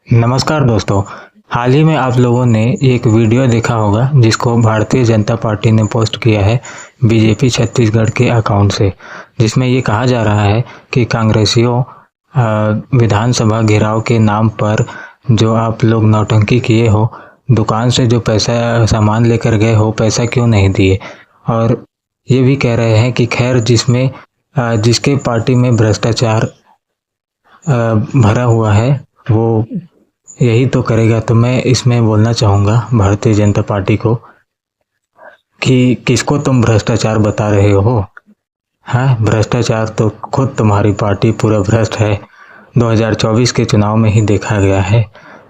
नमस्कार दोस्तों। हाल ही में आप लोगों ने एक वीडियो देखा होगा जिसको भारतीय जनता पार्टी ने पोस्ट किया है बीजेपी छत्तीसगढ़ के अकाउंट से, जिसमें ये कहा जा रहा है कि कांग्रेसियों विधानसभा घेराव के नाम पर जो आप लोग नौटंकी किए हो, दुकान से जो पैसा सामान लेकर गए हो, पैसा क्यों नहीं दिए। और ये भी कह रहे हैं कि खैर जिसके पार्टी में भ्रष्टाचार भरा हुआ है वो यही तो करेगा। तो मैं इसमें बोलना चाहूँगा भारतीय जनता पार्टी को कि किसको तुम भ्रष्टाचार बता रहे हो। हाँ, भ्रष्टाचार तो खुद तुम्हारी पार्टी पूरा भ्रष्ट है। 2024 के चुनाव में ही देखा गया है।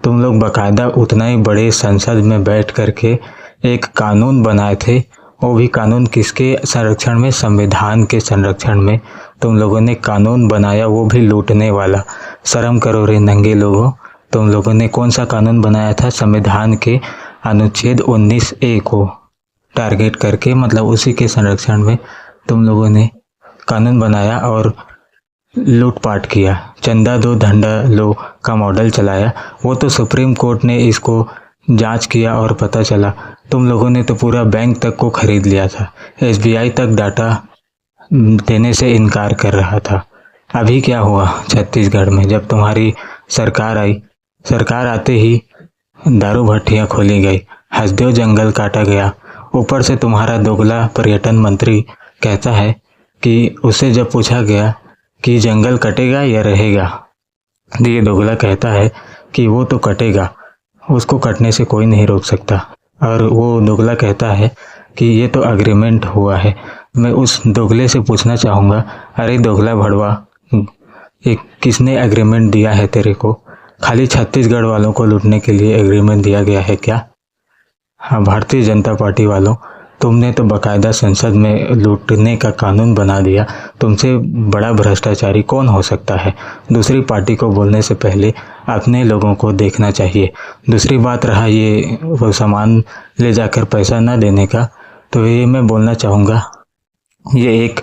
तुम लोग बाकायदा उतना ही बड़े संसद में बैठ करके एक कानून बनाए थे, वो भी कानून किसके संरक्षण में, संविधान के संरक्षण में तुम लोगों ने कानून बनाया, वो भी लूटने वाला। शर्म करो रे नंगे लोगों। तुम लोगों ने कौन सा कानून बनाया था? संविधान के अनुच्छेद 19A को टारगेट करके, मतलब उसी के संरक्षण में तुम लोगों ने कानून बनाया और लूटपाट किया, चंदा दो धंधा लो का मॉडल चलाया। वो तो सुप्रीम कोर्ट ने इसको जांच किया और पता चला तुम लोगों ने तो पूरा बैंक तक को खरीद लिया था। SBI तक डाटा देने से इनकार कर रहा था। अभी क्या हुआ छत्तीसगढ़ में? जब तुम्हारी सरकार आई, सरकार आते ही दारू भट्टियां खोली गई, हसदेव जंगल काटा गया। ऊपर से तुम्हारा दोगला पर्यटन मंत्री कहता है कि उससे जब पूछा गया कि जंगल कटेगा या रहेगा, तो ये दोगला कहता है कि वो तो कटेगा, उसको कटने से कोई नहीं रोक सकता। और वो दोगला कहता है कि ये तो एग्रीमेंट हुआ है। मैं उस दोगले से पूछना चाहूँगा, अरे दोगला भड़वा, एक किसने एग्रीमेंट दिया है तेरे को? खाली छत्तीसगढ़ वालों को लूटने के लिए एग्रीमेंट दिया गया है क्या? हाँ, भारतीय जनता पार्टी वालों, तुमने तो बाकायदा संसद में लूटने का कानून बना दिया। तुमसे बड़ा भ्रष्टाचारी कौन हो सकता है? दूसरी पार्टी को बोलने से पहले अपने लोगों को देखना चाहिए। दूसरी बात रहा ये वो सामान ले जाकर पैसा न देने का, तो ये मैं बोलना चाहूँगा, ये एक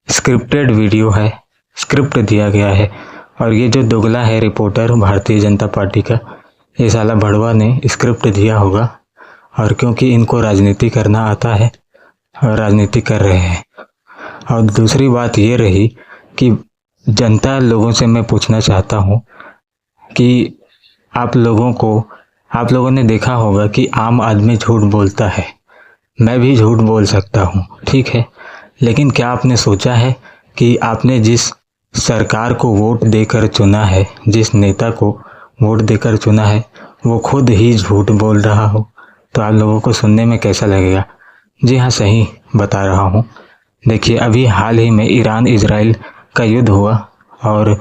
स्क्रिप्टेड वीडियो है, स्क्रिप्ट दिया गया है। और ये जो दोगला है रिपोर्टर भारतीय जनता पार्टी का, ये साला भड़वा ने स्क्रिप्ट दिया होगा। और क्योंकि इनको राजनीति करना आता है और राजनीति कर रहे हैं। और दूसरी बात ये रही कि जनता लोगों से मैं पूछना चाहता हूँ कि आप लोगों ने देखा होगा कि आम आदमी झूठ बोलता है, मैं भी झूठ बोल सकता हूँ, ठीक है। लेकिन क्या आपने सोचा है कि आपने जिस सरकार को वोट देकर चुना है, जिस नेता को वोट देकर चुना है, वो खुद ही झूठ बोल रहा हो तो आप लोगों को सुनने में कैसा लगेगा? जी हाँ, सही बता रहा हूँ। देखिए, अभी हाल ही में ईरान इजराइल का युद्ध हुआ और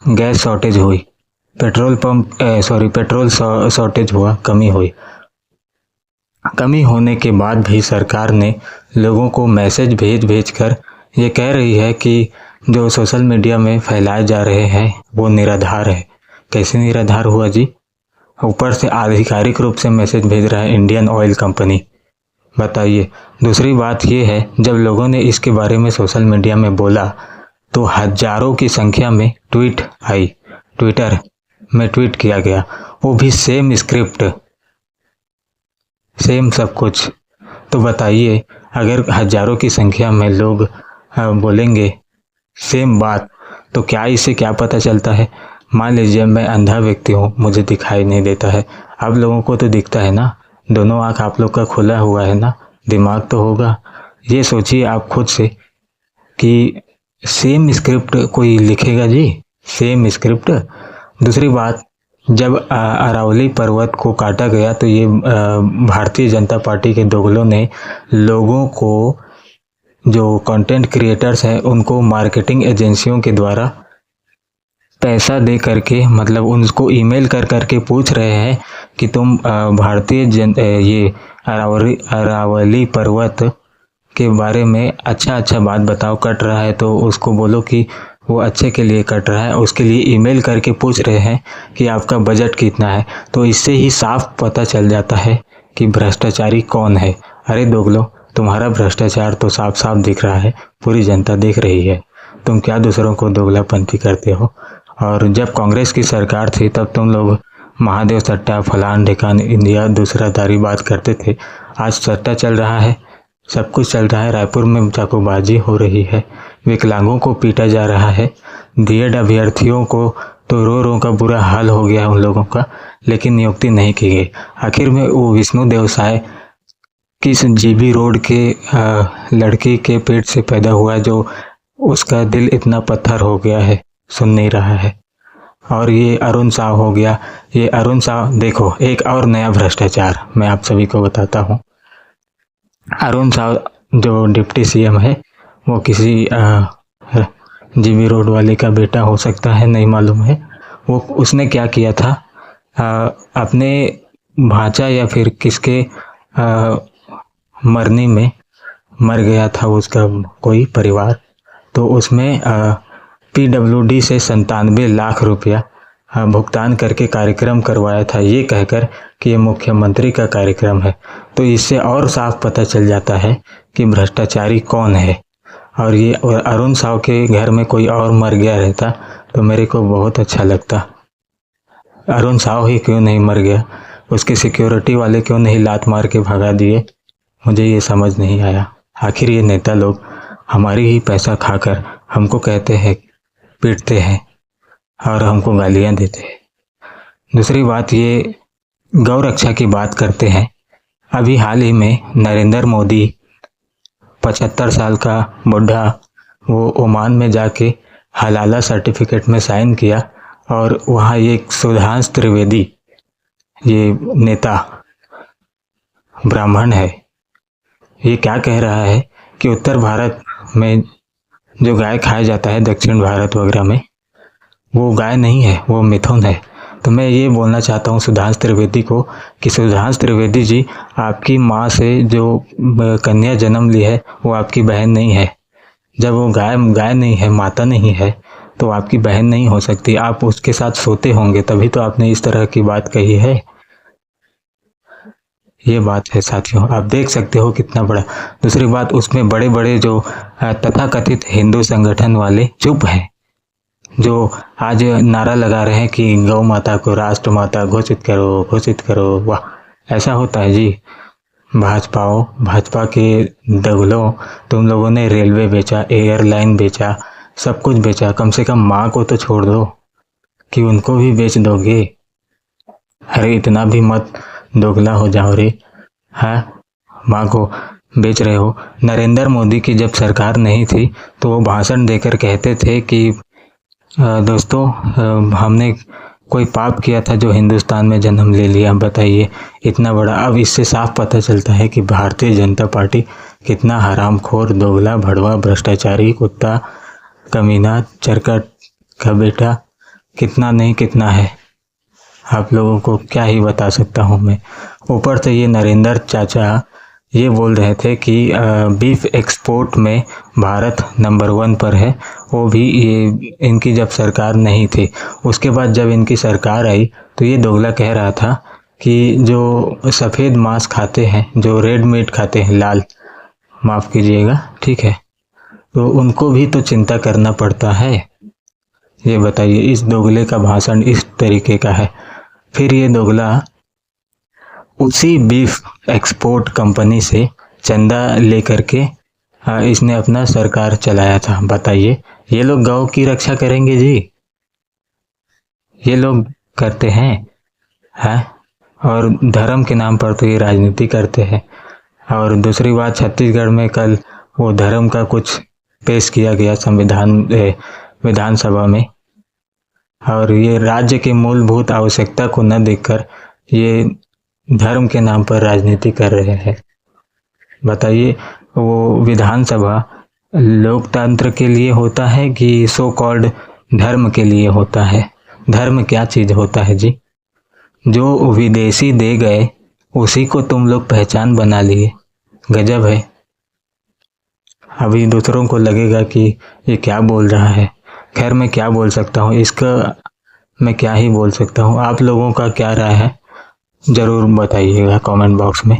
गैस शॉर्टेज हुई, पेट्रोल शॉर्टेज हुआ, कमी हुई। कमी होने के बाद भी सरकार ने लोगों को मैसेज भेज कर ये कह रही है कि जो सोशल मीडिया में फैलाए जा रहे हैं वो निराधार है। कैसे निराधार हुआ जी? ऊपर से आधिकारिक रूप से मैसेज भेज रहा है इंडियन ऑयल कंपनी, बताइए। दूसरी बात ये है, जब लोगों ने इसके बारे में सोशल मीडिया में बोला तो हजारों की संख्या में ट्वीट आई, ट्विटर में ट्वीट किया गया, वो भी सेम स्क्रिप्ट, सेम सब कुछ। तो बताइए, अगर हजारों की संख्या में लोग बोलेंगे सेम बात, तो क्या इससे क्या पता चलता है? मान लीजिए मैं अंधा व्यक्ति हूँ, मुझे दिखाई नहीं देता है, आप लोगों को तो दिखता है ना, दोनों आँख आप लोग का खुला हुआ है ना, दिमाग तो होगा। ये सोचिए आप खुद से कि सेम स्क्रिप्ट कोई लिखेगा जी, सेम स्क्रिप्ट। दूसरी बात, जब अरावली पर्वत को काटा गया तो ये भारतीय जनता पार्टी के दोगलों ने लोगों को, जो कंटेंट क्रिएटर्स हैं, उनको मार्केटिंग एजेंसियों के द्वारा पैसा दे करके, मतलब उनको ईमेल कर करके पूछ रहे हैं कि तुम ये अरावली पर्वत के बारे में अच्छा बात बताओ, कट रहा है तो उसको बोलो कि वो अच्छे के लिए कट रहा है। उसके लिए ईमेल करके पूछ रहे हैं कि आपका बजट कितना है। तो इससे ही साफ पता चल जाता है कि भ्रष्टाचारी कौन है। अरे दोगलो, तुम्हारा भ्रष्टाचार तो साफ साफ दिख रहा है, पूरी जनता देख रही है। तुम क्या दूसरों को दोगलापंथी करते हो? और जब कांग्रेस की सरकार थी तब तुम लोग महादेव सट्टा, फलान ढिकान, इंडिया दूसरा तारी बात करते थे। आज सट्टा चल रहा है, सब कुछ चल रहा है। रायपुर में चाकूबाजी हो रही है, विकलांगों को पीटा जा रहा है, बीएड अभ्यर्थियों को तो रो रो का बुरा हाल हो गया उन लोगों का, लेकिन नियुक्ति नहीं की गई। आखिर में वो विष्णु देवसाय किस जीबी रोड के लड़की के पेट से पैदा हुआ जो उसका दिल इतना पत्थर हो गया है, सुन नहीं रहा है। और ये अरुण साव हो गया, ये अरुण साव देखो एक और नया भ्रष्टाचार मैं आप सभी को बताता हूँ। अरुण साव जो डिप्टी सीएम है वो किसी जीबी रोड वाले का बेटा हो सकता है, नहीं मालूम है। वो उसने क्या किया था, अपने भांचा या फिर किसके मरने में मर गया था उसका कोई परिवार, तो उसमें पीडब्ल्यूडी से 97 लाख रुपया भुगतान करके कार्यक्रम करवाया था, ये कहकर कि ये मुख्यमंत्री का कार्यक्रम है। तो इससे और साफ पता चल जाता है कि भ्रष्टाचारी कौन है। और ये अरुण साव के घर में कोई और मर गया रहता तो मेरे को बहुत अच्छा लगता। अरुण साव ही क्यों नहीं मर गया, उसके सिक्योरिटी वाले क्यों नहीं लात मार के भगा दिए, मुझे ये समझ नहीं आया। आखिर ये नेता लोग हमारी ही पैसा खाकर हमको कहते हैं, पीटते हैं और हमको गालियां देते हैं। दूसरी बात, ये गौ रक्षा की बात करते हैं। अभी हाल ही में नरेंद्र मोदी 75 साल का बुढ़ा वो ओमान में जाके हलाला सर्टिफिकेट में साइन किया, और वहाँ ये सुधांशु त्रिवेदी, ये नेता ब्राह्मण है, ये क्या कह रहा है कि उत्तर भारत में जो गाय खाया जाता है, दक्षिण भारत वगैरह में, वो गाय नहीं है, वो मिथुन है। तो मैं ये बोलना चाहता हूँ सुधांशु त्रिवेदी को कि सुधांशु त्रिवेदी जी, आपकी माँ से जो कन्या जन्म ली है वो आपकी बहन नहीं है। जब वो गाय नहीं है, माता नहीं है, तो आपकी बहन नहीं हो सकती। आप उसके साथ सोते होंगे तभी तो आपने इस तरह की बात कही है। ये बात है साथियों, आप देख सकते हो कितना बड़ा। दूसरी बात, उसमें बड़े बड़े जो तथाकथित हिंदू संगठन वाले चुप हैं, जो आज नारा लगा रहे हैं कि गौ माता को राष्ट्र माता घोषित करो, घोषित करो। वाह, ऐसा होता है जी? भाजपा के दगलों, तुम लोगों ने रेलवे बेचा, एयरलाइन बेचा, सब कुछ बेचा। कम से कम माँ को तो छोड़ दो कि उनको भी बेच दोगे। अरे इतना भी मत दोगला हो जाओ रे। हाँ, माँ को बेच रहे हो। नरेंद्र मोदी की जब सरकार नहीं थी तो वो भाषण देकर कहते थे कि दोस्तों, हमने कोई पाप किया था जो हिंदुस्तान में जन्म ले लिया। बताइए, इतना बड़ा। अब इससे साफ पता चलता है कि भारतीय जनता पार्टी कितना हरामखोर, दोगला, भड़वा, भ्रष्टाचारी, कुत्ता, कमीना, चरकट का बेटा कितना नहीं कितना है। आप लोगों को क्या ही बता सकता हूँ मैं। ऊपर से ये नरेंद्र चाचा ये बोल रहे थे कि बीफ एक्सपोर्ट में भारत नंबर 1 पर है, वो भी ये इनकी जब सरकार नहीं थी। उसके बाद जब इनकी सरकार आई तो ये दोगला कह रहा था कि जो सफ़ेद मांस खाते हैं, जो रेड मीट खाते हैं, लाल, माफ़ कीजिएगा, ठीक है, तो उनको भी तो चिंता करना पड़ता है। ये बताइए, इस दोगले का भाषण इस तरीके का है। फिर ये दोगला उसी बीफ एक्सपोर्ट कंपनी से चंदा लेकर के इसने अपना सरकार चलाया था। बताइए, ये लोग गौ की रक्षा करेंगे जी? ये लोग करते हैं? और धर्म के नाम पर तो ये राजनीति करते हैं। और दूसरी बात, छत्तीसगढ़ में कल वो धर्म का कुछ पेश किया गया विधानसभा में, और ये राज्य के मूलभूत आवश्यकता को न देखकर ये धर्म के नाम पर राजनीति कर रहे हैं। बताइए, वो विधानसभा लोकतंत्र के लिए होता है कि सो कॉल्ड धर्म के लिए होता है? धर्म क्या चीज़ होता है जी? जो विदेशी दे गए उसी को तुम लोग पहचान बना लिए। गजब है। अभी दूसरों को लगेगा कि ये क्या बोल रहा है। खैर, मैं क्या बोल सकता हूँ, इसका मैं क्या ही बोल सकता हूँ। आप लोगों का क्या राय है ज़रूर बताइएगा कमेंट बॉक्स में।